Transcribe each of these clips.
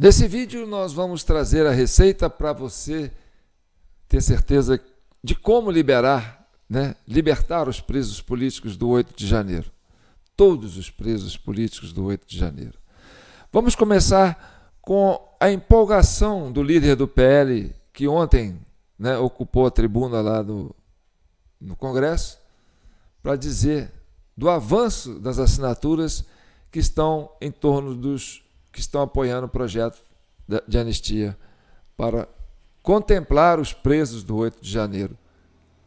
Nesse vídeo nós vamos trazer a receita para você ter certeza de como libertar os presos políticos do 8 de janeiro. Todos os presos políticos do 8 de janeiro. Vamos começar com a empolgação do líder do PL, que ontem ocupou a tribuna lá no Congresso, para dizer do avanço das assinaturas que estão em torno dos que estão apoiando o projeto de anistia para contemplar os presos do 8 de janeiro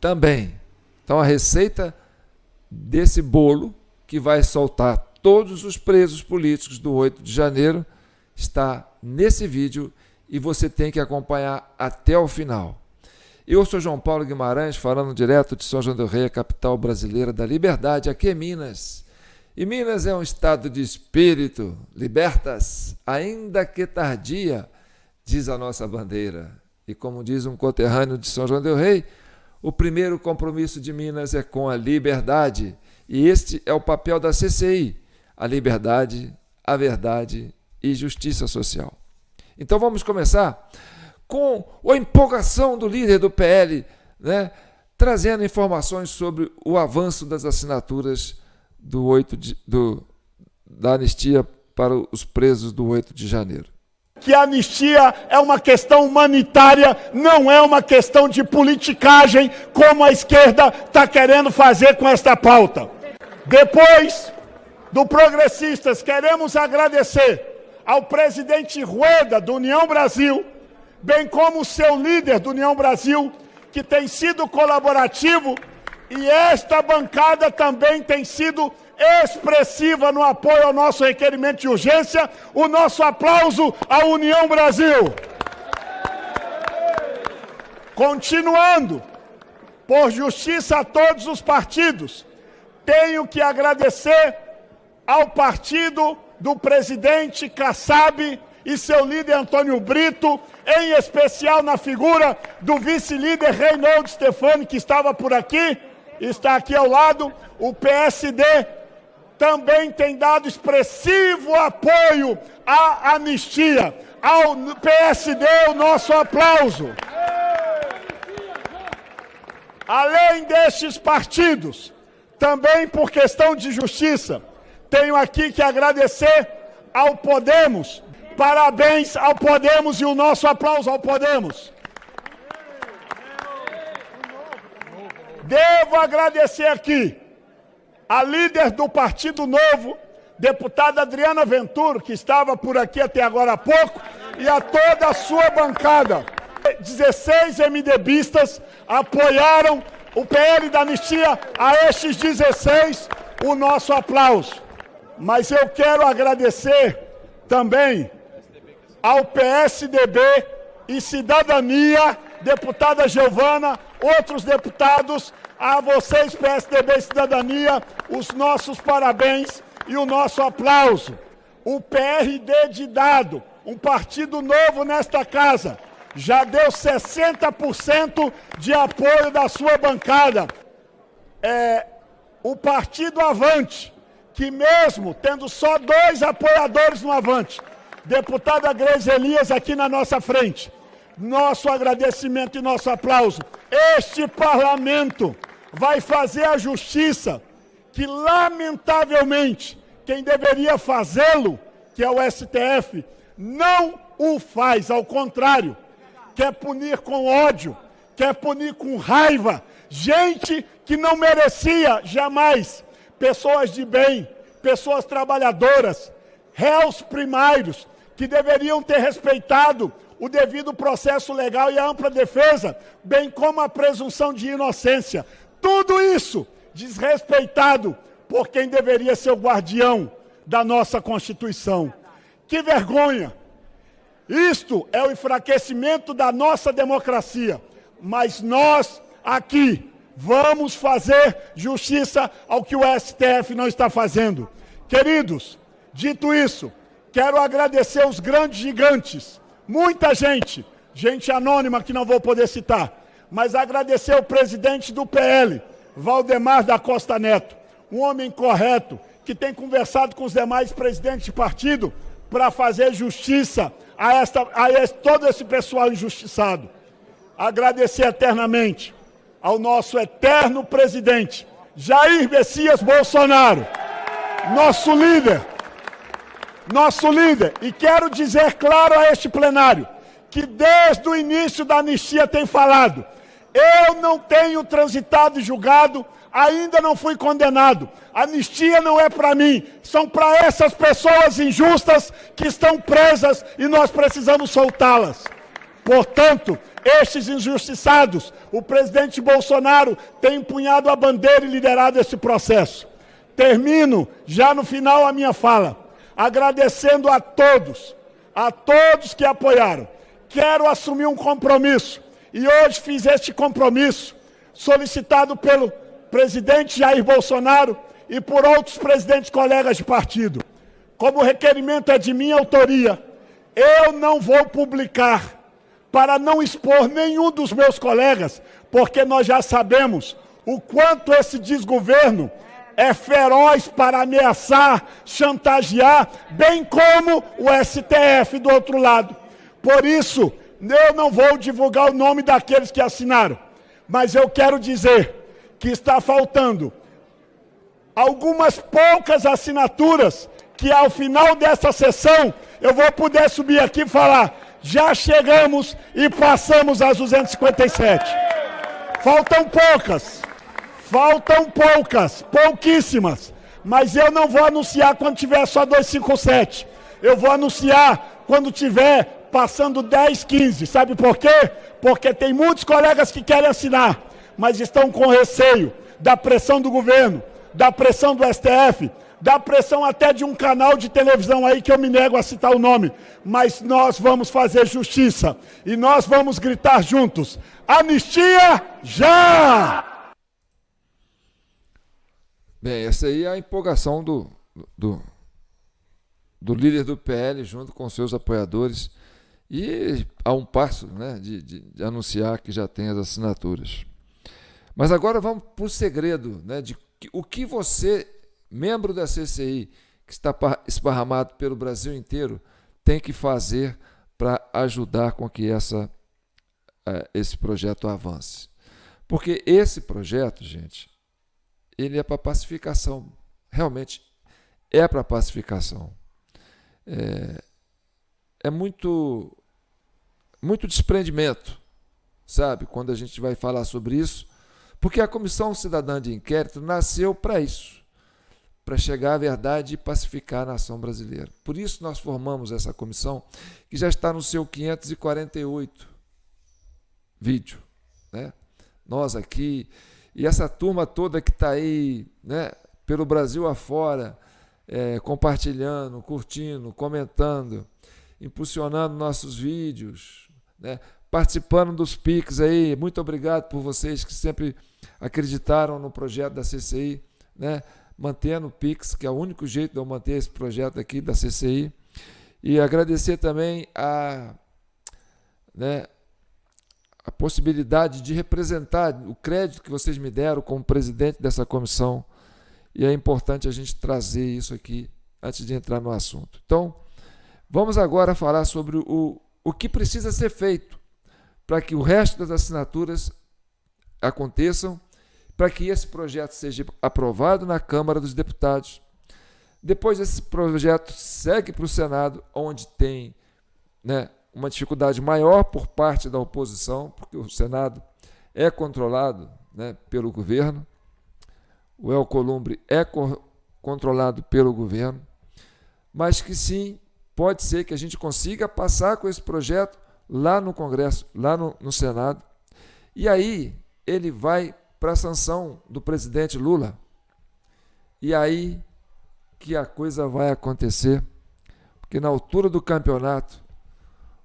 também. Então a receita desse bolo que vai soltar todos os presos políticos do 8 de janeiro está nesse vídeo e você tem que acompanhar até o final. Eu sou João Paulo Guimarães, falando direto de São João del Rei, a capital brasileira da liberdade, aqui em Minas. E Minas é um estado de espírito, libertas, ainda que tardia, diz a nossa bandeira. E como diz um conterrâneo de São João del Rei, o primeiro compromisso de Minas é com a liberdade. E este é o papel da CCI, a liberdade, a verdade e justiça social. Então vamos começar com a empolgação do líder do PL, trazendo informações sobre o avanço das assinaturas da anistia para os presos do 8 de janeiro. Que a anistia é uma questão humanitária, não é uma questão de politicagem, como a esquerda está querendo fazer com esta pauta. Depois do Progressistas, queremos agradecer ao presidente Rueda, do União Brasil, bem como o seu líder do União Brasil, que tem sido colaborativo, e esta bancada também tem sido expressiva no apoio ao nosso requerimento de urgência. O nosso aplauso à União Brasil. Continuando, por justiça a todos os partidos, tenho que agradecer ao partido do presidente Kassab e seu líder Antônio Brito, em especial na figura do vice-líder Reinaldo Stefani, que estava por aqui, está aqui ao lado. O PSD também tem dado expressivo apoio à anistia. Ao PSD, o nosso aplauso. Além destes partidos, também por questão de justiça, tenho aqui que agradecer ao Podemos. Parabéns ao Podemos e o nosso aplauso ao Podemos. Devo agradecer aqui a líder do Partido Novo, deputada Adriana Ventura, que estava por aqui até agora há pouco, e a toda a sua bancada. 16 MDBistas apoiaram o PL da anistia. A estes 16, o nosso aplauso. Mas eu quero agradecer também ao PSDB e Cidadania, deputada Giovana, outros deputados, a vocês, PSDB e Cidadania, os nossos parabéns e o nosso aplauso. O PRD de Dado, um partido novo nesta casa, já deu 60% de apoio da sua bancada. O Partido Avante, que mesmo tendo só 2 apoiadores no Avante, deputada Grace Elias aqui na nossa frente, nosso agradecimento e nosso aplauso. Este parlamento vai fazer a justiça que, lamentavelmente, quem deveria fazê-lo, que é o STF, não o faz. Ao contrário, quer punir com ódio, quer punir com raiva, gente que não merecia jamais, pessoas de bem, pessoas trabalhadoras, réus primários, que deveriam ter respeitado o devido processo legal e a ampla defesa, bem como a presunção de inocência. Tudo isso desrespeitado por quem deveria ser o guardião da nossa Constituição. Que vergonha! Isto é o enfraquecimento da nossa democracia. Mas nós, aqui, vamos fazer justiça ao que o STF não está fazendo. Queridos, dito isso, quero agradecer os grandes gigantes, muita gente anônima que não vou poder citar, mas agradecer o presidente do PL, Valdemar da Costa Neto, um homem correto, que tem conversado com os demais presidentes de partido para fazer justiça a todo esse pessoal injustiçado. Agradecer eternamente ao nosso eterno presidente, Jair Messias Bolsonaro, nosso líder, e quero dizer claro a este plenário, que desde o início da anistia tem falado, eu não tenho transitado e julgado, ainda não fui condenado, anistia não é para mim, são para essas pessoas injustas que estão presas e nós precisamos soltá-las. Portanto, estes injustiçados, o presidente Bolsonaro tem empunhado a bandeira e liderado esse processo. Termino, já no final, a minha fala, agradecendo a todos que apoiaram. Quero assumir um compromisso, e hoje fiz este compromisso, solicitado pelo presidente Jair Bolsonaro e por outros presidentes colegas de partido. Como o requerimento é de minha autoria, eu não vou publicar, para não expor nenhum dos meus colegas, porque nós já sabemos o quanto esse desgoverno é feroz para ameaçar, chantagear, bem como o STF do outro lado. Por isso, eu não vou divulgar o nome daqueles que assinaram, mas eu quero dizer que está faltando algumas poucas assinaturas que ao final dessa sessão eu vou poder subir aqui e falar, já chegamos e passamos às 257. Faltam pouquíssimas, mas eu não vou anunciar quando tiver só 257. Eu vou anunciar quando tiver passando 10, 15. Sabe por quê? Porque tem muitos colegas que querem assinar, mas estão com receio da pressão do governo, da pressão do STF, da pressão até de um canal de televisão aí que eu me nego a citar o nome. Mas nós vamos fazer justiça e nós vamos gritar juntos, anistia já! Bem, essa aí é a empolgação do líder do PL junto com seus apoiadores e a um passo, né, de anunciar que já tem as assinaturas. Mas agora vamos para o segredo, né, de o que você, membro da CCI, que está esparramado pelo Brasil inteiro, tem que fazer para ajudar com que esse projeto avance. Porque esse projeto, gente, ele é para pacificação, realmente é para pacificação. É muito desprendimento, sabe, quando a gente vai falar sobre isso, porque a Comissão Cidadã de Inquérito nasceu para isso, para chegar à verdade e pacificar a nação brasileira. Por isso nós formamos essa comissão, que já está no seu 548 vídeo, né? Nós aqui, e essa turma toda que está aí, né, pelo Brasil afora, compartilhando, curtindo, comentando, impulsionando nossos vídeos, né, participando dos PIX aí. Muito obrigado por vocês que sempre acreditaram no projeto da CCI, né, mantendo o PIX, que é o único jeito de eu manter esse projeto aqui da CCI. E agradecer também a possibilidade de representar o crédito que vocês me deram como presidente dessa comissão, e é importante a gente trazer isso aqui antes de entrar no assunto. Então, vamos agora falar sobre o que precisa ser feito para que o resto das assinaturas aconteçam, para que esse projeto seja aprovado na Câmara dos Deputados. Depois esse projeto segue para o Senado, onde tem, né, uma dificuldade maior por parte da oposição, porque o Senado é controlado, né, pelo governo, o Alcolumbre é controlado pelo governo, mas que sim, pode ser que a gente consiga passar com esse projeto lá no Congresso, lá no Senado, e aí ele vai para a sanção do presidente Lula, e aí que a coisa vai acontecer, porque na altura do campeonato,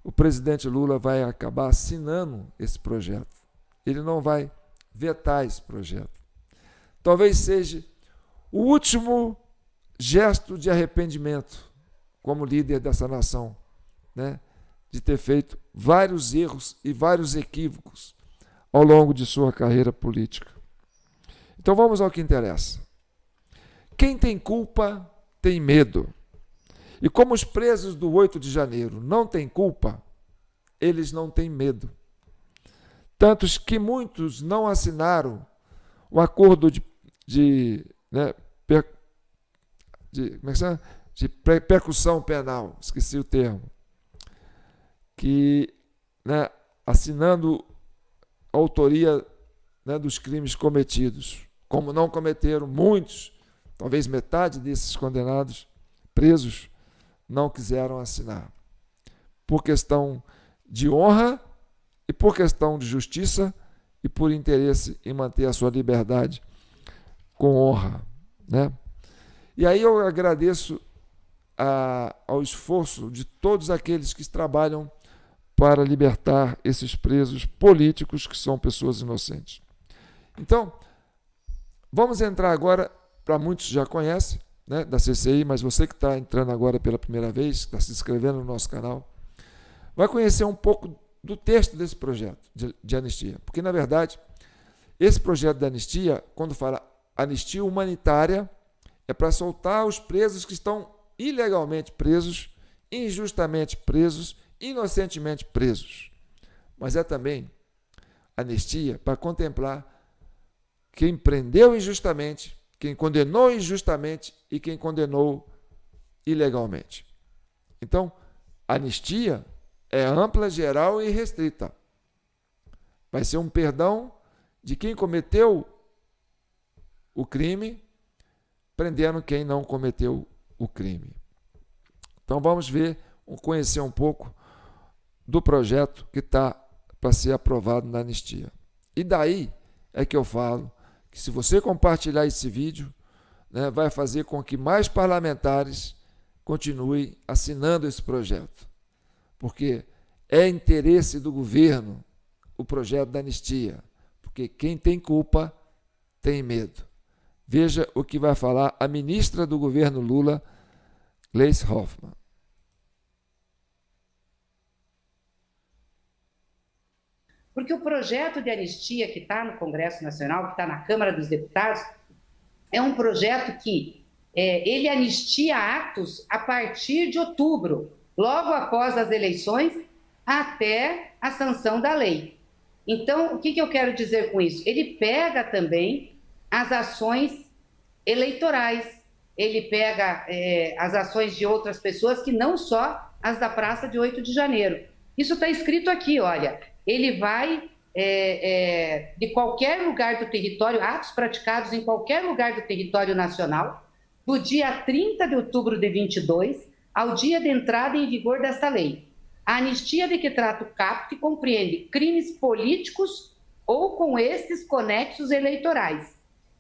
o presidente Lula vai acabar assinando esse projeto. Ele não vai vetar esse projeto. Talvez seja o último gesto de arrependimento como líder dessa nação, né, de ter feito vários erros e vários equívocos ao longo de sua carreira política. Então vamos ao que interessa. Quem tem culpa tem medo. E como os presos do 8 de janeiro não têm culpa, eles não têm medo. Tantos que muitos não assinaram o acordo de percussão penal, esqueci o termo, que, assinando a autoria, dos crimes cometidos, como não cometeram muitos, talvez metade desses condenados, presos, não quiseram assinar, por questão de honra e por questão de justiça e por interesse em manter a sua liberdade com honra, E aí eu agradeço ao esforço de todos aqueles que trabalham para libertar esses presos políticos que são pessoas inocentes. Então, vamos entrar agora, para muitos já conhecem, da CCI, mas você que está entrando agora pela primeira vez, está se inscrevendo no nosso canal, vai conhecer um pouco do texto desse projeto de anistia. Porque, na verdade, esse projeto de anistia, quando fala anistia humanitária, é para soltar os presos que estão ilegalmente presos, injustamente presos, inocentemente presos. Mas é também anistia para contemplar quem prendeu injustamente, quem condenou injustamente e quem condenou ilegalmente. Então, anistia é ampla, geral e restrita. Vai ser um perdão de quem cometeu o crime, prendendo quem não cometeu o crime. Então vamos conhecer um pouco do projeto que está para ser aprovado na anistia. E daí é que eu falo que se você compartilhar esse vídeo, vai fazer com que mais parlamentares continuem assinando esse projeto. Porque é interesse do governo o projeto da anistia. Porque quem tem culpa tem medo. Veja o que vai falar a ministra do governo Lula, Gleisi Hoffmann. Porque o projeto de anistia que está no Congresso Nacional, que está na Câmara dos Deputados, é um projeto que ele anistia atos a partir de outubro, logo após as eleições, até a sanção da lei. Então, o que eu quero dizer com isso? Ele pega também as ações eleitorais, ele pega as ações de outras pessoas que não só as da Praça de 8 de Janeiro. Isso está escrito aqui, olha, ele vai de qualquer lugar do território, atos praticados em qualquer lugar do território nacional, do dia 30 de outubro de 22 ao dia de entrada em vigor desta lei. A anistia de que trata o caput compreende crimes políticos ou com estes conexos eleitorais.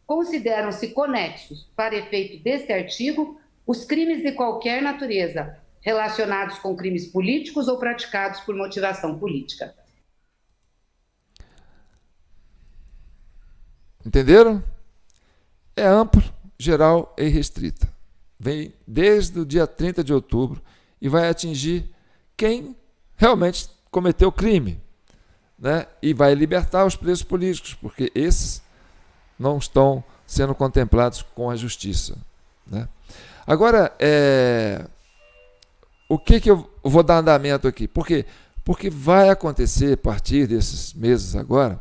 Consideram-se conexos, para efeito deste artigo, os crimes de qualquer natureza, relacionados com crimes políticos ou praticados por motivação política. Entenderam? É amplo, geral e restrita. Vem desde o dia 30 de outubro e vai atingir quem realmente cometeu crime, e vai libertar os presos políticos, porque esses não estão sendo contemplados com a justiça. Agora, o que eu vou dar andamento aqui? Por quê? Porque vai acontecer, a partir desses meses agora,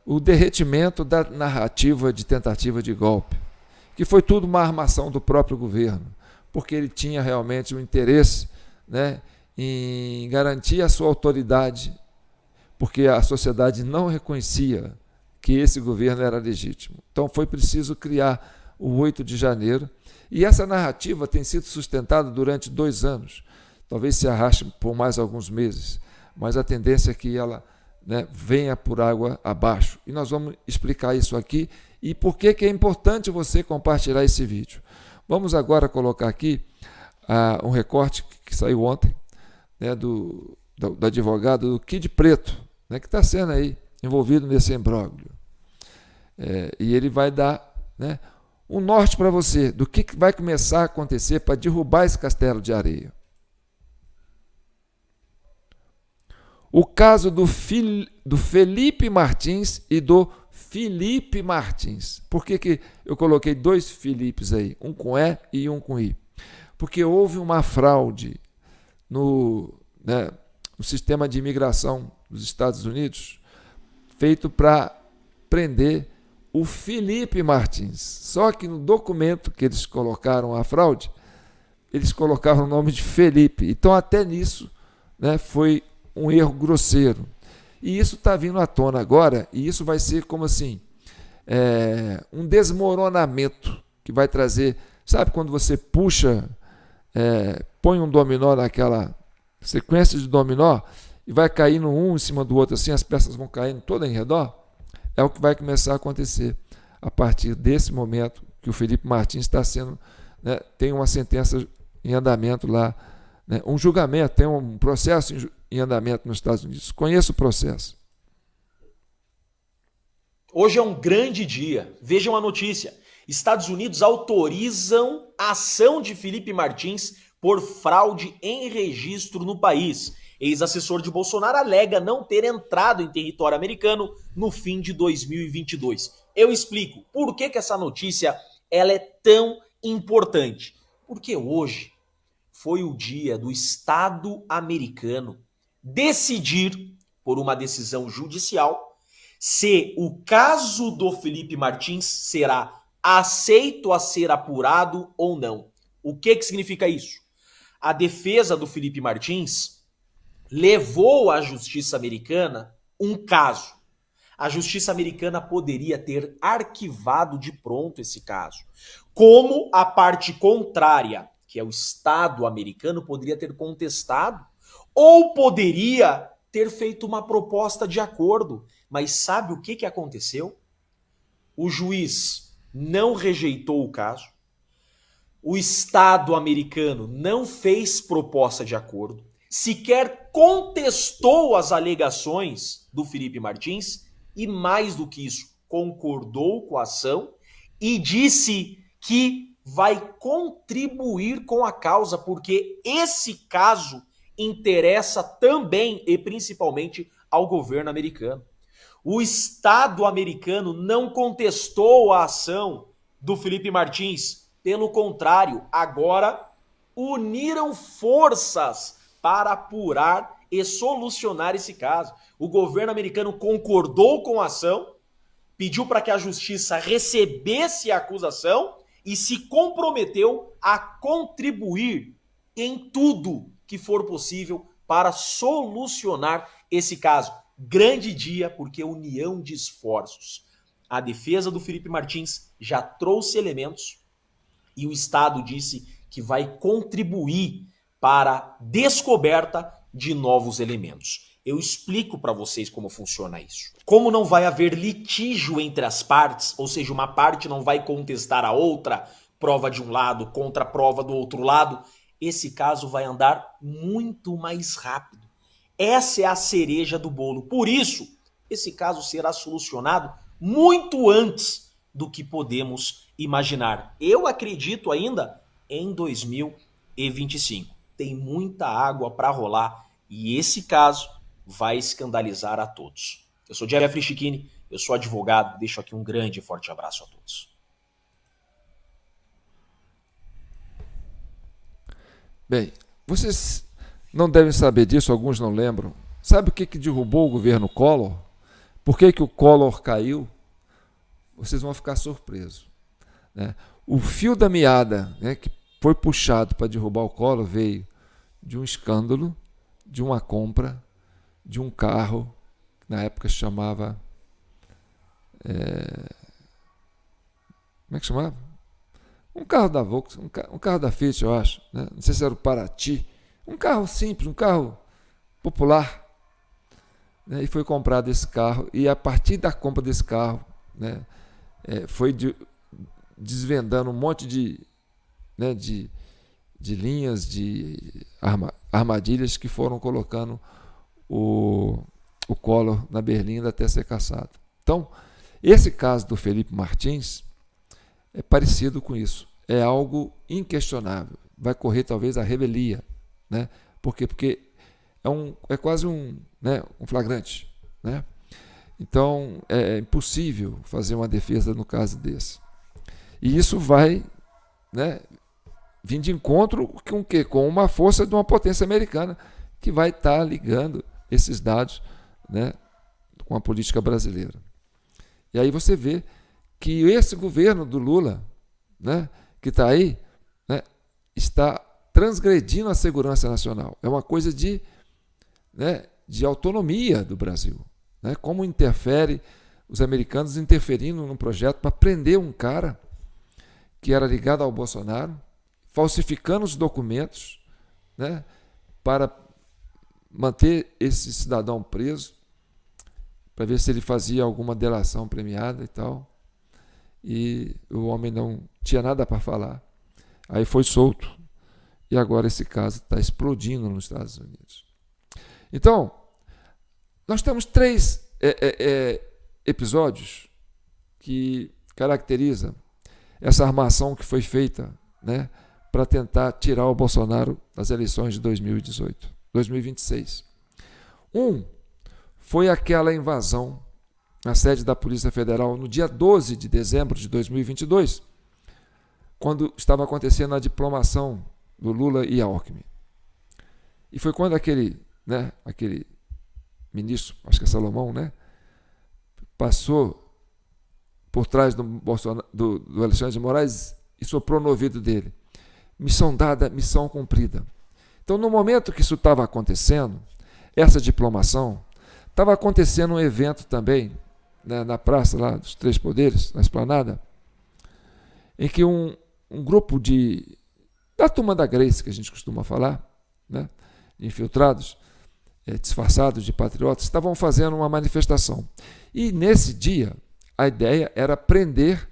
o derretimento da narrativa de tentativa de golpe, que foi tudo uma armação do próprio governo, porque ele tinha realmente um interesse em garantir a sua autoridade, porque a sociedade não reconhecia que esse governo era legítimo. Então foi preciso criar o 8 de janeiro, e essa narrativa tem sido sustentada durante 2 anos, talvez se arraste por mais alguns meses, mas a tendência é que ela venha por água abaixo. E nós vamos explicar isso aqui e por que é importante você compartilhar esse vídeo. Vamos agora colocar aqui um recorte que saiu ontem, do advogado do Kid Preto, que está sendo aí envolvido nesse imbróglio. E ele vai dar um norte para você do que vai começar a acontecer para derrubar esse castelo de areia. O caso do Felipe Martins e do Felipe Martins. Por que eu coloquei 2 Filipes aí? Um com E e um com I. porque houve uma fraude no sistema de imigração dos Estados Unidos, feito para prender o Felipe Martins. Só que no documento que eles colocaram a fraude, eles colocaram o nome de Felipe. Então, até nisso, foi um erro grosseiro. E isso está vindo à tona agora, e isso vai ser como assim, um desmoronamento que vai trazer... Sabe quando você puxa, põe um dominó naquela sequência de dominó e vai caindo um em cima do outro, assim as peças vão caindo todas em redor? É o que vai começar a acontecer a partir desse momento que o Felipe Martins está sendo... tem uma sentença em andamento lá, um julgamento, tem um processo em andamento nos Estados Unidos. Conheço o processo. Hoje é um grande dia. Vejam a notícia. Estados Unidos autorizam a ação de Felipe Martins por fraude em registro no país. Ex-assessor de Bolsonaro alega não ter entrado em território americano no fim de 2022. Eu explico por que essa notícia ela é tão importante. Porque hoje foi o dia do Estado americano decidir, por uma decisão judicial, se o caso do Felipe Martins será aceito a ser apurado ou não. O que significa isso? A defesa do Felipe Martins levou à justiça americana um caso. A justiça americana poderia ter arquivado de pronto esse caso. Como a parte contrária, que é o Estado americano, poderia ter contestado, ou poderia ter feito uma proposta de acordo. Mas sabe o que aconteceu? O juiz não rejeitou o caso, o Estado americano não fez proposta de acordo, sequer contestou as alegações do Felipe Martins e, mais do que isso, concordou com a ação e disse que vai contribuir com a causa, porque esse caso interessa também e principalmente ao governo americano. O Estado americano não contestou a ação do Felipe Martins. Pelo contrário, agora uniram forças para apurar e solucionar esse caso. O governo americano concordou com a ação, pediu para que a justiça recebesse a acusação e se comprometeu a contribuir em tudo que for possível para solucionar esse caso. Grande dia, porque união de esforços. A defesa do Felipe Martins já trouxe elementos e o Estado disse que vai contribuir para a descoberta de novos elementos. Eu explico para vocês como funciona isso. Como não vai haver litígio entre as partes, ou seja, uma parte não vai contestar a outra, prova de um lado contra prova do outro lado, esse caso vai andar muito mais rápido. Essa é a cereja do bolo. Por isso, esse caso será solucionado muito antes do que podemos imaginar. Eu acredito ainda em 2025. Tem muita água para rolar e esse caso vai escandalizar a todos. Eu sou Jeffrey Chiquini, eu sou advogado, deixo aqui um grande e forte abraço a todos. Bem, vocês não devem saber disso, alguns não lembram. Sabe o que derrubou o governo Collor? Por que o Collor caiu? Vocês vão ficar surpresos. O fio da meada, que foi puxado para derrubar o Collor veio de um escândalo, de uma compra, de um carro, que na época se chamava... como é que chamava? Um carro da Volkswagen, um carro da Fiat, eu acho. Não sei se era o Paraty. Um carro simples, um carro popular. E foi comprado esse carro. E a partir da compra desse carro, foi desvendando um monte de linhas, de armadilhas que foram colocando o Collor na berlinda até ser cassado. Então, esse caso do Felipe Martins é parecido com isso. É algo inquestionável. Vai correr talvez a revelia. Por quê? Porque é quase um flagrante. Então, é impossível fazer uma defesa no caso desse. E isso vai vir de encontro com o quê? Com uma força de uma potência americana que vai estar ligando esses dados, né, com a política brasileira. E aí você vê que esse governo do Lula, né, que está aí, né, está transgredindo a segurança nacional. É uma coisa de, né, de autonomia do Brasil. Né? Como interfere os americanos interferindo num projeto para prender um cara que era ligado ao Bolsonaro, falsificando os documentos, né, para manter esse cidadão preso, para ver se ele fazia alguma delação premiada e tal. E o homem não tinha nada para falar. Aí foi solto. E agora esse caso está explodindo nos Estados Unidos. Então, nós temos 3 episódios que caracterizam essa armação que foi feita, né, para tentar tirar o Bolsonaro das eleições de 2026. Foi aquela invasão na sede da Polícia Federal no dia 12 de dezembro de 2022, quando estava acontecendo a diplomação do Lula e Alckmin. E foi quando aquele ministro, acho que é Salomão, né, passou por trás do Alexandre de Moraes e soprou no ouvido dele: missão dada, missão cumprida. Então, no momento que isso estava acontecendo, essa diplomação, estava acontecendo um evento também, né, na praça lá dos Três Poderes, na Esplanada, em que um grupo da turma da Grace, que a gente costuma falar, né, infiltrados, disfarçados de patriotas, estavam fazendo uma manifestação. E nesse dia, a ideia era prender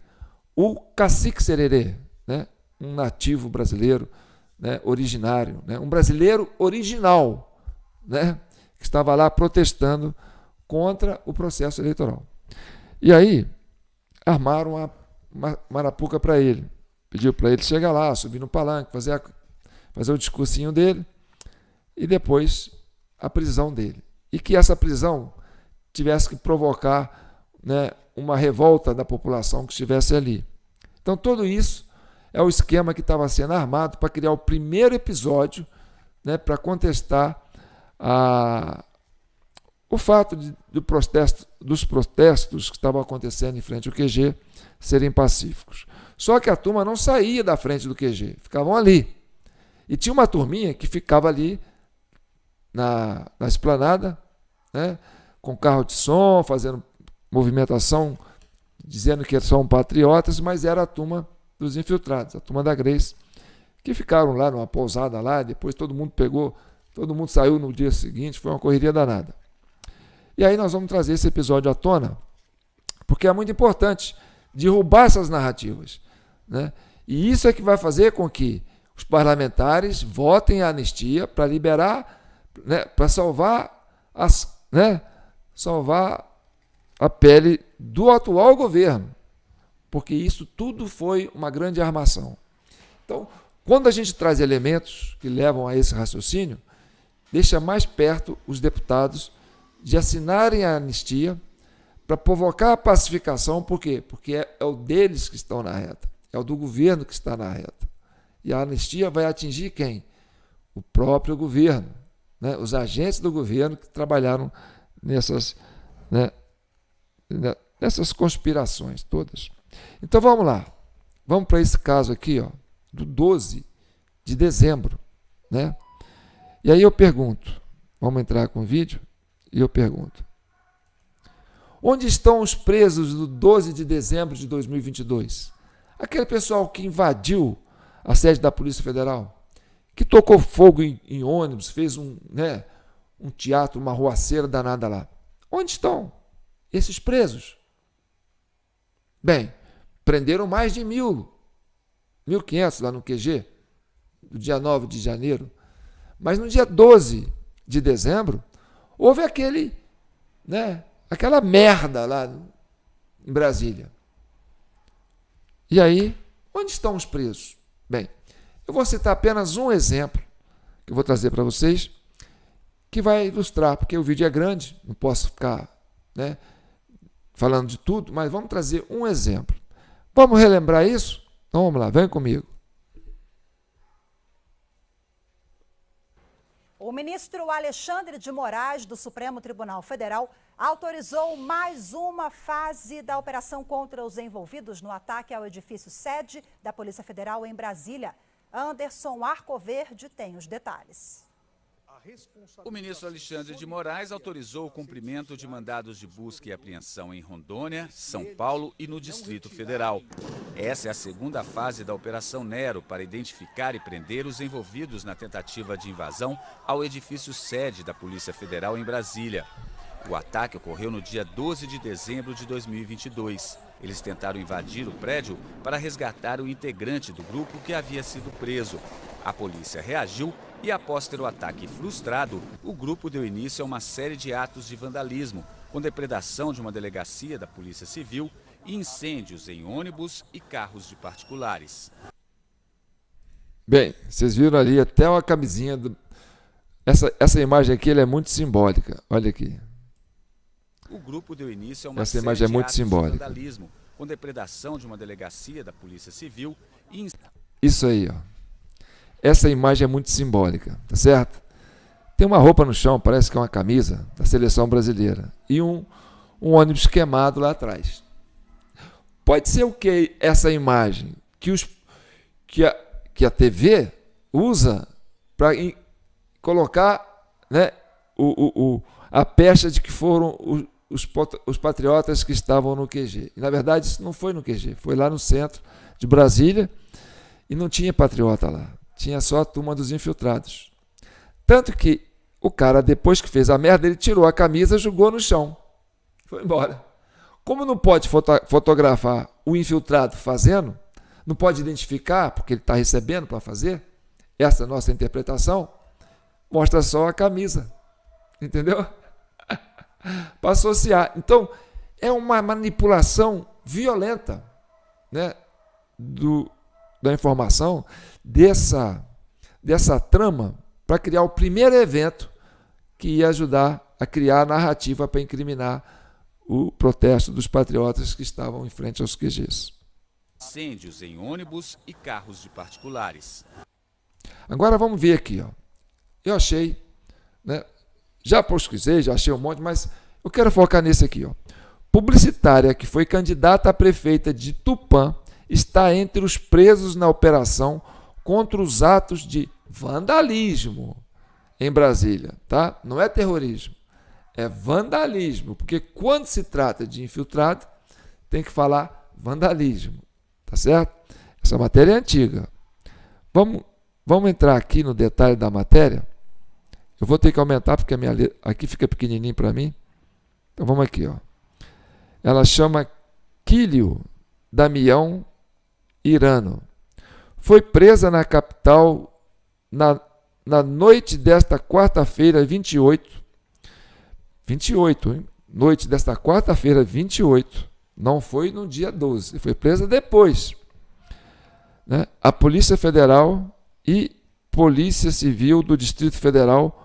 o Cacique Sererê, né, um nativo brasileiro, né, originário, né, um brasileiro original, né, que estava lá protestando contra o processo eleitoral. E aí, armaram uma marapuca para ele. Pediu para ele chegar lá, subir no palanque, fazer o discursinho dele e depois a prisão dele. E que essa prisão tivesse que provocar, né, uma revolta da população que estivesse ali. Então, tudo isso é o esquema que estava sendo armado para criar o primeiro episódio, né, para contestar o fato dos protestos que estavam acontecendo em frente ao QG serem pacíficos. Só que a turma não saía da frente do QG, ficavam ali. E tinha uma turminha que ficava ali na esplanada, né, com carro de som, fazendo movimentação, dizendo que são patriotas, mas era a turma dos infiltrados, a turma da Grace, que ficaram lá numa pousada lá, depois todo mundo saiu no dia seguinte, foi uma correria danada. E aí nós vamos trazer esse episódio à tona, porque é muito importante derrubar essas narrativas, né? E isso é que vai fazer com que os parlamentares votem a anistia para liberar, né, para salvar a pele do atual governo, porque isso tudo foi uma grande armação. Então, quando a gente traz elementos que levam a esse raciocínio, deixa mais perto os deputados de assinarem a anistia para provocar a pacificação. Por quê? Porque é o deles que estão na reta, é o do governo que está na reta. E a anistia vai atingir quem? O próprio governo, né? Os agentes do governo que trabalharam nessas conspirações todas. Então vamos lá, vamos para esse caso aqui, ó, do 12 de dezembro, né? E aí eu pergunto, vamos entrar com o vídeo, e eu pergunto: onde estão os presos do 12 de dezembro de 2022? Aquele pessoal que invadiu a sede da Polícia Federal, que tocou fogo em ônibus, fez um teatro, uma ruaceira danada lá. Onde estão esses presos? Bem, prenderam mais de 1.500 lá no QG, do dia 9 de janeiro. Mas no dia 12 de dezembro, houve aquela merda lá em Brasília. E aí, onde estão os presos? Bem, eu vou citar apenas um exemplo que eu vou trazer para vocês, que vai ilustrar, porque o vídeo é grande, não posso ficar, né, falando de tudo, mas vamos trazer um exemplo. Vamos relembrar isso? Então vamos lá, vem comigo. O ministro Alexandre de Moraes, do Supremo Tribunal Federal, autorizou mais uma fase da operação contra os envolvidos no ataque ao edifício sede da Polícia Federal em Brasília. Anderson Arcoverde tem os detalhes. O ministro Alexandre de Moraes autorizou o cumprimento de mandados de busca e apreensão em Rondônia, São Paulo e no Distrito Federal. Essa é a segunda fase da Operação Nero para identificar e prender os envolvidos na tentativa de invasão ao edifício sede da Polícia Federal em Brasília. O ataque ocorreu no dia 12 de dezembro de 2022. Eles tentaram invadir o prédio para resgatar o integrante do grupo que havia sido preso. A polícia reagiu e, após ter o ataque frustrado, o grupo deu início a uma série de atos de vandalismo, com depredação de uma delegacia da Polícia Civil e incêndios em ônibus e carros de particulares. Bem, vocês viram ali até uma camisinha. Essa imagem aqui ela é muito simbólica. Olha aqui. O grupo deu início a uma Essa série imagem é de muito atos simbólica. de vandalismo, com depredação de uma delegacia da Polícia Civil e Isso aí, ó. Essa imagem é muito simbólica, tá certo? Tem uma roupa no chão, parece que é uma camisa da seleção brasileira. E um ônibus queimado lá atrás. Pode ser o que essa imagem? Que a TV usa para colocar, né, a pecha de que foram os patriotas que estavam no QG. E, na verdade, isso não foi no QG, foi lá no centro de Brasília e não tinha patriota lá. Tinha só a turma dos infiltrados. Tanto que o cara, depois que fez a merda, ele tirou a camisa e jogou no chão. Foi embora. Como não pode fotografar o infiltrado fazendo, não pode identificar, porque ele está recebendo para fazer, essa é a nossa interpretação, mostra só a camisa. Entendeu? Para associar. Então, é uma manipulação violenta, né, da informação, dessa trama, para criar o primeiro evento que ia ajudar a criar a narrativa para incriminar o protesto dos patriotas que estavam em frente aos QGs. incêndios em ônibus e carros de particulares. Agora vamos ver aqui, ó. Eu achei, né, já pesquisei, já achei um monte, mas eu quero focar nesse aqui, ó. Publicitária que foi candidata a prefeita de Tupã está entre os presos na operação contra os atos de vandalismo em Brasília, tá? Não é terrorismo, é vandalismo, porque quando se trata de infiltrado, tem que falar vandalismo, tá certo? Essa matéria é antiga. Vamos entrar aqui no detalhe da matéria. Eu vou ter que aumentar porque a minha letra aqui fica pequenininho para mim. Então vamos aqui, ó. Ela chama Quílio Damião Irano. Foi presa na capital na noite desta quarta-feira, 28, hein? Noite desta quarta-feira, 28. Não foi no dia 12, foi presa depois. Né? A Polícia Federal e Polícia Civil do Distrito Federal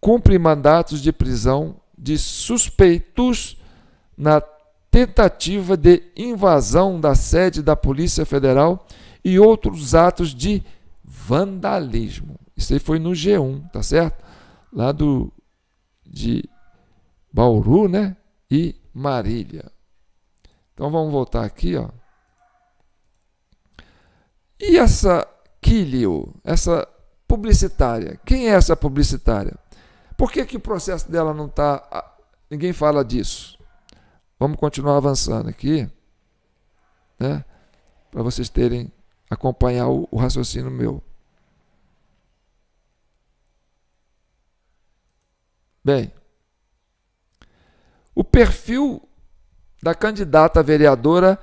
cumprem mandatos de prisão de suspeitos na tentativa de invasão da sede da Polícia Federal e outros atos de vandalismo. Isso aí foi no G1, tá certo? Lá de Bauru, né? E Marília. Então vamos voltar aqui, ó. E essa Quílio, essa publicitária, quem é essa publicitária? Por que o processo dela não está... Ninguém fala disso. Vamos continuar avançando aqui, né? Para vocês acompanhar o raciocínio meu. Bem, o perfil da candidata a vereadora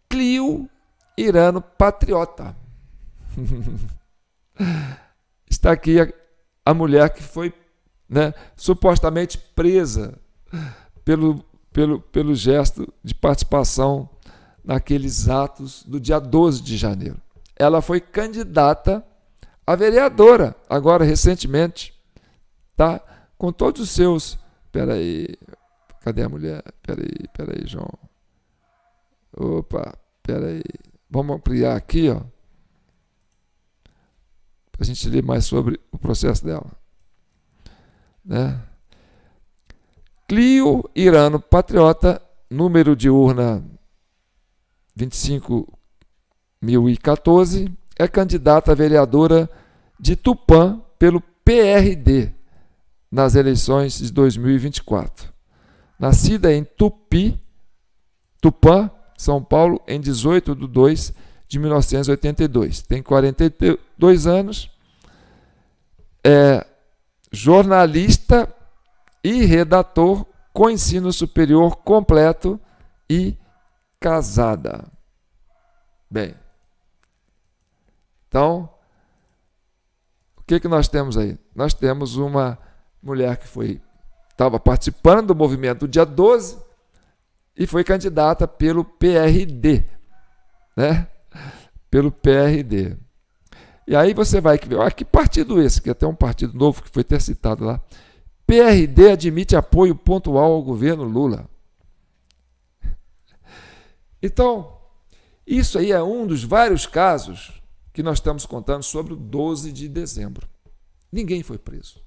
Clio Irano Patriota. Está aqui a mulher que foi, né, supostamente presa pelo gesto de participação naqueles atos do dia 12 de janeiro. Ela foi candidata a vereadora, agora recentemente, tá? Com todos os seus... Espera aí, cadê a mulher? Espera aí, João. Opa, espera aí. Vamos ampliar aqui, ó, para a gente ler mais sobre o processo dela. né? Clio Irano Patriota, número de urna 25.014, é candidata a vereadora de Tupã pelo PRD nas eleições de 2024. Nascida em Tupã, São Paulo, em 18 de 2 de 1982. Tem 42 anos, é jornalista e redator com ensino superior completo e casada. Bem, então, o que nós temos aí? Nós temos uma mulher que estava participando do movimento do dia 12 e foi candidata pelo PRD, né? Pelo PRD. E aí você vai ver, olha que partido esse, que é até um partido novo que foi ter citado lá. PRD admite apoio pontual ao governo Lula. Então, isso aí é um dos vários casos que nós estamos contando sobre o 12 de dezembro. Ninguém foi preso.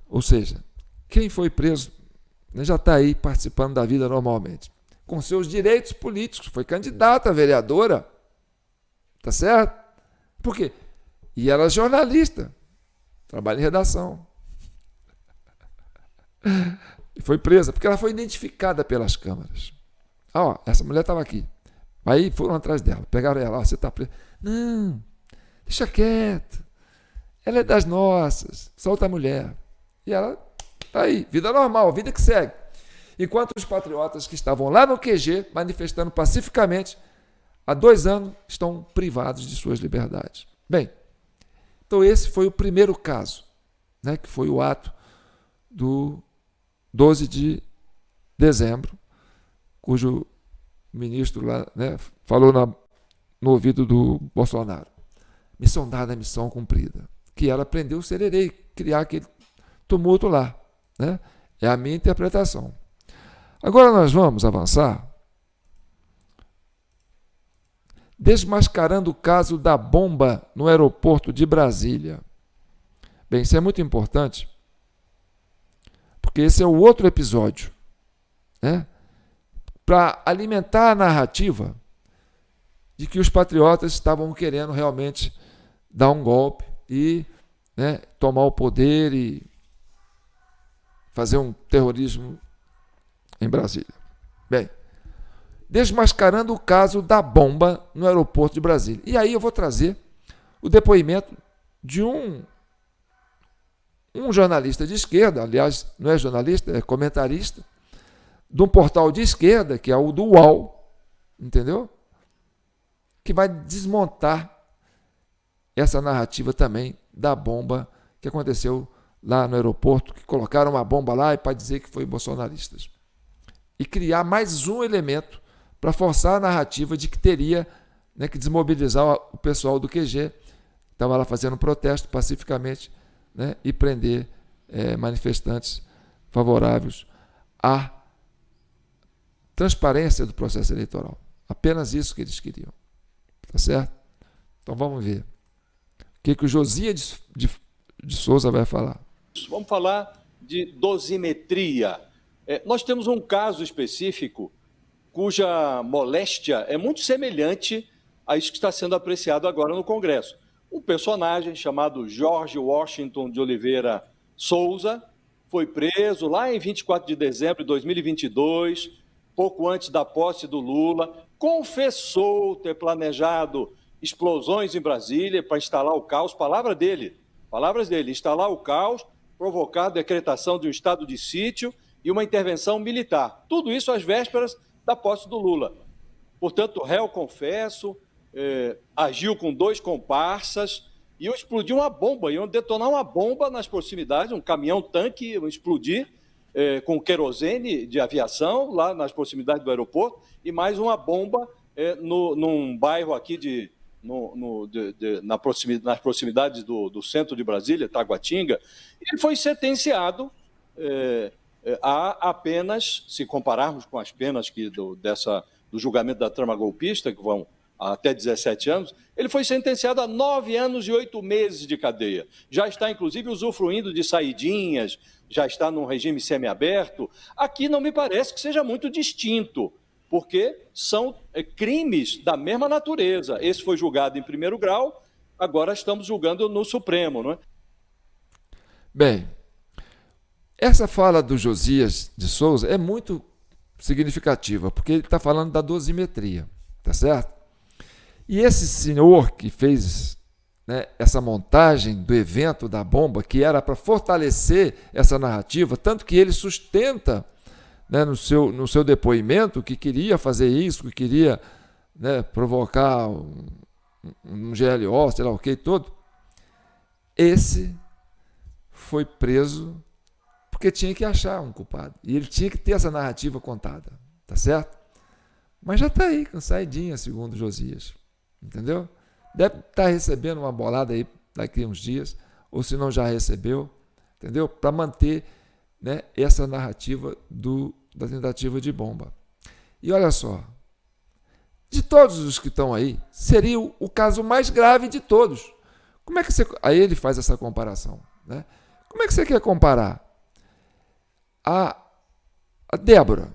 Ou seja, quem foi preso já está aí participando da vida normalmente, com seus direitos políticos, foi candidata a vereadora, tá certo? Por quê? E ela é jornalista, trabalha em redação. E foi presa, porque ela foi identificada pelas câmaras. Ó, essa mulher estava aqui. Aí foram atrás dela, pegaram ela, ó, você está presa. Não, deixa quieto. Ela é das nossas, solta a mulher. E ela está aí, vida normal, vida que segue. Enquanto os patriotas que estavam lá no QG, manifestando pacificamente, há 2 anos, estão privados de suas liberdades. Bem, então esse foi o primeiro caso, né, que foi o ato do 12 de dezembro, cujo ministro lá, né, falou no ouvido do Bolsonaro. Missão dada, missão cumprida. Que ela prendeu o Sererê, criar aquele tumulto lá, né? É a minha interpretação. Agora nós vamos avançar desmascarando o caso da bomba no aeroporto de Brasília. Bem, isso é muito importante, porque esse é o outro episódio, né? Para alimentar a narrativa de que os patriotas estavam querendo realmente dar um golpe e, né, tomar o poder e fazer um terrorismo em Brasília. Bem, desmascarando o caso da bomba no aeroporto de Brasília. E aí eu vou trazer o depoimento de um jornalista de esquerda, aliás, não é jornalista, é comentarista, de um portal de esquerda, que é o do UOL, entendeu? Que vai desmontar essa narrativa também da bomba que aconteceu lá no aeroporto, que colocaram uma bomba lá e para dizer que foi bolsonaristas. E criar mais um elemento para forçar a narrativa de que teria, né, que desmobilizar o pessoal do QG, que estava lá fazendo protesto pacificamente, né, e prender manifestantes favoráveis à transparência do processo eleitoral. Apenas isso que eles queriam. Tá certo? Então vamos ver. O que o Josias de Souza vai falar? Vamos falar de dosimetria. Nós temos um caso específico cuja moléstia é muito semelhante a isso que está sendo apreciado agora no Congresso. Um personagem chamado Jorge Washington de Oliveira Souza foi preso lá em 24 de dezembro de 2022, pouco antes da posse do Lula, confessou ter planejado explosões em Brasília para instalar o caos, palavras dele, instalar o caos, provocar a decretação de um estado de sítio e uma intervenção militar. Tudo isso às vésperas da posse do Lula. Portanto, o réu, confesso, agiu com 2 comparsas e explodiu uma bomba, iam detonar uma bomba nas proximidades, um caminhão-tanque ia explodir com querosene de aviação lá nas proximidades do aeroporto e mais uma bomba num bairro aqui nas proximidades do centro de Brasília, Taguatinga. Ele foi sentenciado a apenas, se compararmos com as penas do julgamento da trama golpista, que vão até 17 anos, ele foi sentenciado a 9 anos e 8 meses de cadeia. Já está, inclusive, usufruindo de saidinhas, já está num regime semiaberto. Aqui não me parece que seja muito distinto, porque são crimes da mesma natureza. Esse foi julgado em primeiro grau, agora estamos julgando no Supremo, não é? Bem, essa fala do Josias de Souza é muito significativa, porque ele está falando da dosimetria, tá certo? E esse senhor que fez, né, essa montagem do evento da bomba, que era para fortalecer essa narrativa, tanto que ele sustenta, né, no seu depoimento que queria fazer isso, que queria, né, provocar um GLO, sei lá o que todo, esse foi preso porque tinha que achar um culpado. E ele tinha que ter essa narrativa contada, tá certo? Mas já está aí, com saidinha, segundo Josias. Entendeu? Deve estar recebendo uma bolada aí daqui a uns dias, ou se não já recebeu, entendeu? Para manter, né, essa narrativa da tentativa de bomba. E olha só, de todos os que estão aí, seria o caso mais grave de todos. Como é que você... Aí ele faz essa comparação, né? Como é que você quer comparar a Débora,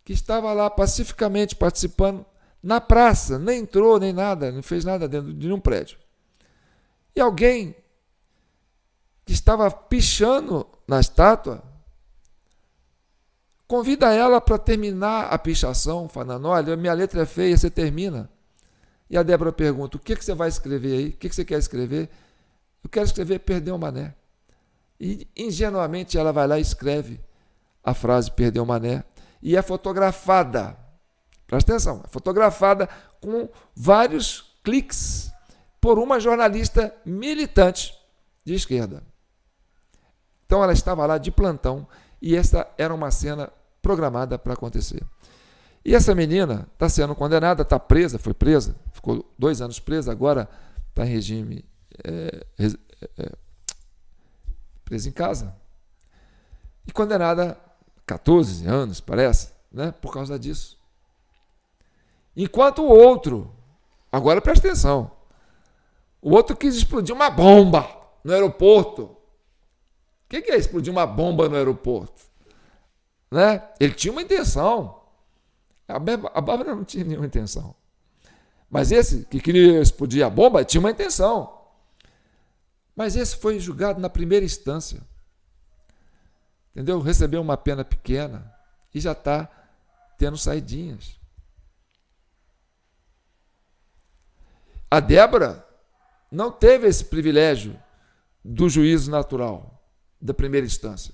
que estava lá pacificamente participando na praça, nem entrou, nem nada, não fez nada dentro de nenhum prédio, e alguém que estava pichando na estátua, convida ela para terminar a pichação, falando, olha, minha letra é feia, você termina. E a Débora pergunta, o que você vai escrever aí? O que você quer escrever? Eu quero escrever Perdeu o Mané. E ingenuamente ela vai lá e escreve a frase Perdeu o Mané, e é fotografada. Presta atenção, é fotografada com vários cliques por uma jornalista militante de esquerda. Então ela estava lá de plantão e essa era uma cena programada para acontecer. E essa menina está sendo condenada, está presa, foi presa, ficou 2 anos presa, agora está em regime presa em casa. E condenada a 14 anos, parece, né, por causa disso. Enquanto o outro, agora presta atenção, o outro quis explodir uma bomba no aeroporto. O que é explodir uma bomba no aeroporto? Né? Ele tinha uma intenção. A Bárbara não tinha nenhuma intenção. Mas esse que queria explodir a bomba tinha uma intenção. Mas esse foi julgado na primeira instância. Entendeu? Recebeu uma pena pequena e já está tendo saidinhas. A Débora não teve esse privilégio do juízo natural, da primeira instância.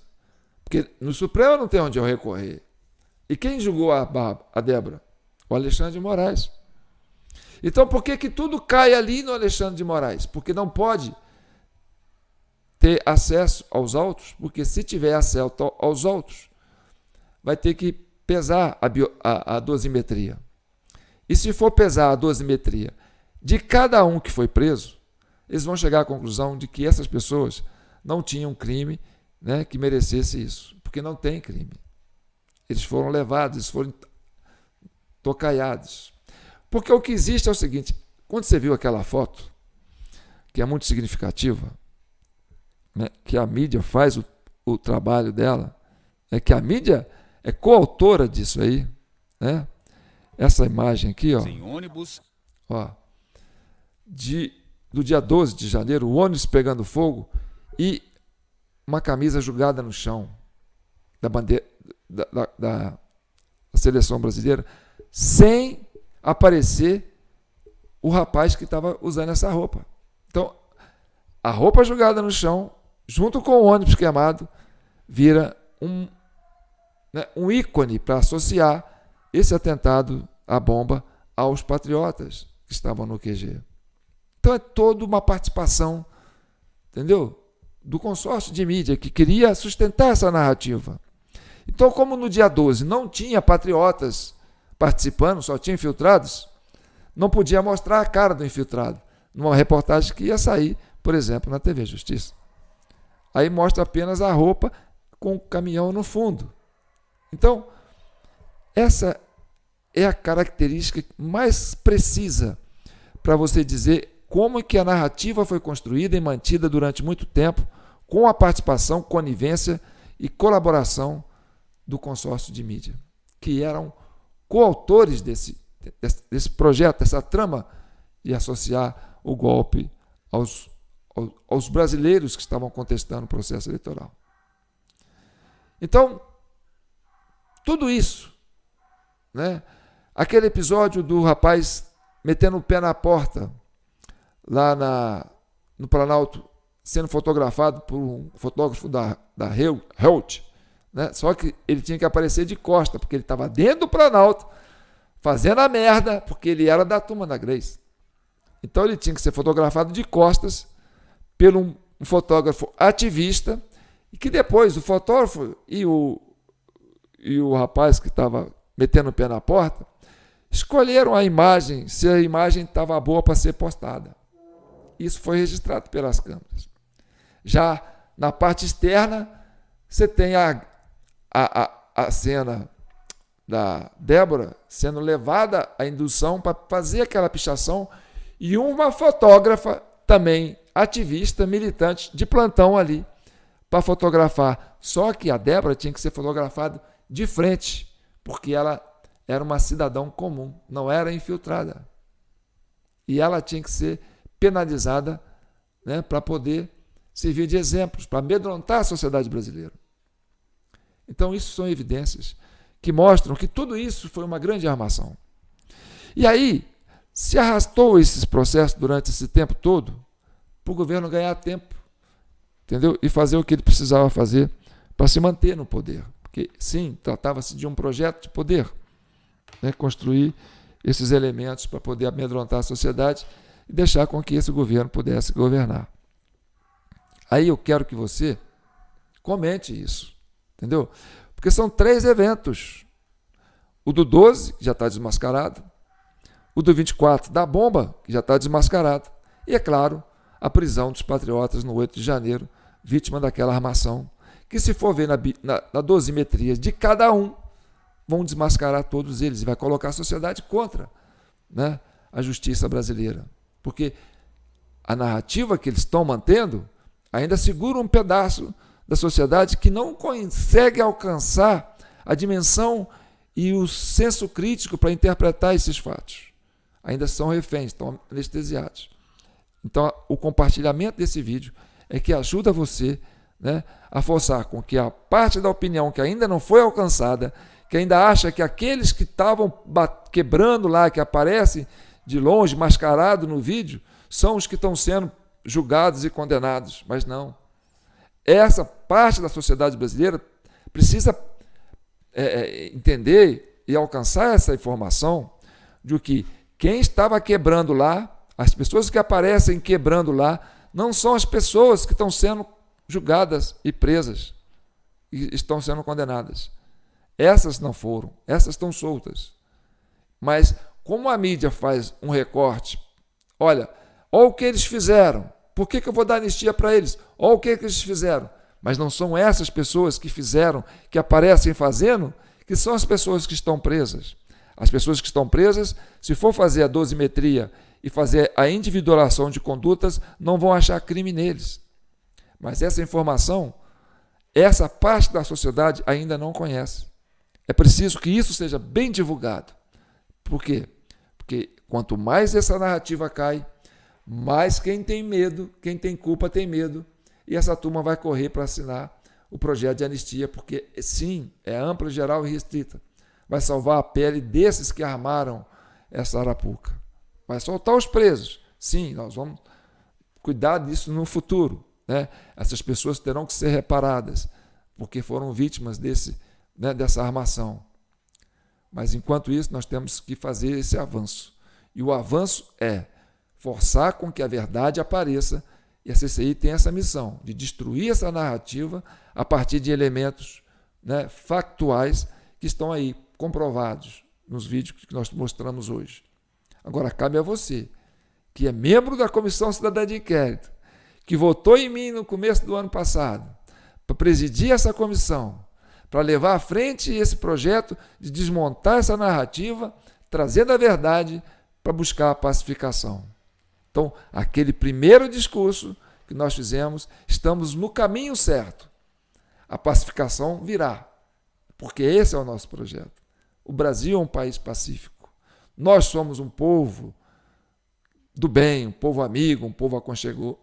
Porque no Supremo não tem onde eu recorrer. E quem julgou a Débora? O Alexandre de Moraes. Então, por que tudo cai ali no Alexandre de Moraes? Porque não pode ter acesso aos autos, porque se tiver acesso aos autos, vai ter que pesar a dosimetria. E se for pesar a dosimetria de cada um que foi preso, eles vão chegar à conclusão de que essas pessoas não tinham crime, né, que merecesse isso, porque não tem crime. Eles foram levados, eles foram tocaiados. Porque o que existe é o seguinte, quando você viu aquela foto, que é muito significativa, né, que a mídia faz o trabalho dela, é que a mídia é coautora disso aí, né? Essa imagem aqui, ó, sem ônibus, ó, do dia 12 de janeiro, o ônibus pegando fogo e uma camisa jogada no chão da bandeira da seleção brasileira, sem aparecer o rapaz que estava usando essa roupa. Então, a roupa jogada no chão, junto com o ônibus queimado, vira um ícone para associar esse atentado à bomba aos patriotas que estavam no QG. Então é toda uma participação, entendeu? Do consórcio de mídia que queria sustentar essa narrativa. Então, como no dia 12 não tinha patriotas participando, só tinha infiltrados, não podia mostrar a cara do infiltrado numa reportagem que ia sair, por exemplo, na TV Justiça. Aí mostra apenas a roupa com o caminhão no fundo. Então, essa é a característica mais precisa para você dizer como que a narrativa foi construída e mantida durante muito tempo com a participação, conivência e colaboração do consórcio de mídia, que eram coautores desse projeto, dessa trama de associar o golpe aos brasileiros que estavam contestando o processo eleitoral. Então, tudo isso, né? Aquele episódio do rapaz metendo o pé na porta, lá no Planalto, sendo fotografado por um fotógrafo da Reut, né? Só que ele tinha que aparecer de costa, porque ele estava dentro do Planalto, fazendo a merda, porque ele era da turma da Grace. Então ele tinha que ser fotografado de costas por um fotógrafo ativista, e que depois o fotógrafo e o rapaz que estava metendo o pé na porta escolheram a imagem, se a imagem estava boa para ser postada. Isso foi registrado pelas câmeras. Já na parte externa, você tem a cena da Débora sendo levada à indução para fazer aquela pichação, e uma fotógrafa também ativista, militante, de plantão ali, para fotografar. Só que a Débora tinha que ser fotografada de frente, porque ela era uma cidadã comum, não era infiltrada. E ela tinha que ser penalizada, né, para poder servir de exemplos, para amedrontar a sociedade brasileira. Então, isso são evidências que mostram que tudo isso foi uma grande armação. E aí, se arrastou esses processos durante esse tempo todo para o governo ganhar tempo, entendeu? E fazer o que ele precisava fazer para se manter no poder. Porque, sim, tratava-se de um projeto de poder, né? Construir esses elementos para poder amedrontar a sociedade e deixar com que esse governo pudesse governar. Aí eu quero que você comente isso, entendeu? Porque são 3 eventos. O do 12, que já está desmascarado, o do 24, da bomba, que já está desmascarado, e, é claro, a prisão dos patriotas no 8 de janeiro, vítima daquela armação, que, se for ver na dosimetria de cada um, vão desmascarar todos eles e vai colocar a sociedade contra, né, a justiça brasileira. Porque a narrativa que eles estão mantendo ainda segura um pedaço da sociedade que não consegue alcançar a dimensão e o senso crítico para interpretar esses fatos. Ainda são reféns, estão anestesiados. Então, o compartilhamento desse vídeo é que ajuda você, né, a forçar com que a parte da opinião que ainda não foi alcançada, que ainda acha que aqueles que estavam quebrando lá, que aparecem de longe, mascarado no vídeo, são os que estão sendo julgados e condenados. Mas não. Essa parte da sociedade brasileira precisa entender e alcançar essa informação de que quem estava quebrando lá, as pessoas que aparecem quebrando lá, não são as pessoas que estão sendo julgadas e presas e estão sendo condenadas. Essas não foram, essas estão soltas. Mas como a mídia faz um recorte, olha o que eles fizeram, por que eu vou dar anistia para eles? Olha o que eles fizeram. Mas não são essas pessoas que fizeram, que aparecem fazendo, que são as pessoas que estão presas. As pessoas que estão presas, se for fazer a dosimetria e fazer a individualização de condutas, não vão achar crime neles. Mas essa informação, essa parte da sociedade ainda não conhece. É preciso que isso seja bem divulgado. Por quê? Porque quanto mais essa narrativa cai, mais quem tem medo, quem tem culpa tem medo, e essa turma vai correr para assinar o projeto de anistia, porque sim, é ampla, geral e restrita. Vai salvar a pele desses que armaram essa arapuca. Vai soltar os presos. Sim, nós vamos cuidar disso no futuro, né? Essas pessoas terão que ser reparadas, porque foram vítimas dessa armação. Mas, enquanto isso, nós temos que fazer esse avanço. E o avanço é forçar com que a verdade apareça, e a CCI tem essa missão de destruir essa narrativa a partir de elementos, né, factuais que estão aí comprovados nos vídeos que nós mostramos hoje. Agora, cabe a você, que é membro da Comissão Cidadã de Inquérito, que votou em mim no começo do ano passado, para presidir essa comissão, para levar à frente esse projeto de desmontar essa narrativa, trazendo a verdade para buscar a pacificação. Então, aquele primeiro discurso que nós fizemos, estamos no caminho certo. A pacificação virá, porque esse é o nosso projeto. O Brasil é um país pacífico. Nós somos um povo do bem, um povo amigo, um povo aconchegante,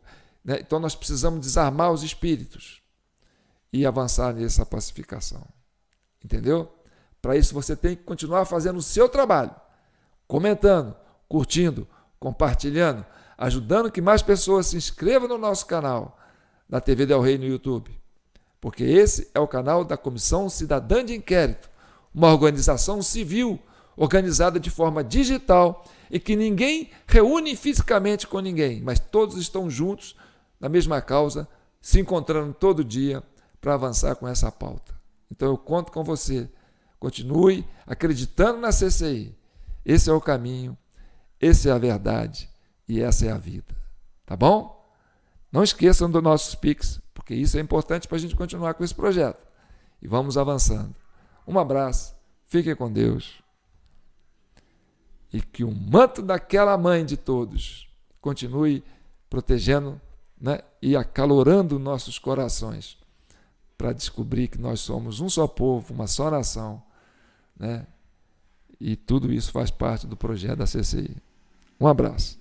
né? Então, nós precisamos desarmar os espíritos e avançar nessa pacificação. Entendeu? Para isso, você tem que continuar fazendo o seu trabalho, comentando, curtindo, compartilhando, ajudando que mais pessoas se inscrevam no nosso canal da TV Del Rey no YouTube. Porque esse é o canal da Comissão Cidadã de Inquérito, uma organização civil organizada de forma digital e que ninguém reúne fisicamente com ninguém, mas todos estão juntos na mesma causa, se encontrando todo dia para avançar com essa pauta. Então eu conto com você. Continue acreditando na CCI. Esse é o caminho, essa é a verdade e essa é a vida. Tá bom? Não esqueçam dos nossos Pix, porque isso é importante para a gente continuar com esse projeto. E vamos avançando. Um abraço, fiquem com Deus. E que o manto daquela mãe de todos continue protegendo, né, e acalorando nossos corações para descobrir que nós somos um só povo, uma só nação, né? E tudo isso faz parte do projeto da CCI. Um abraço.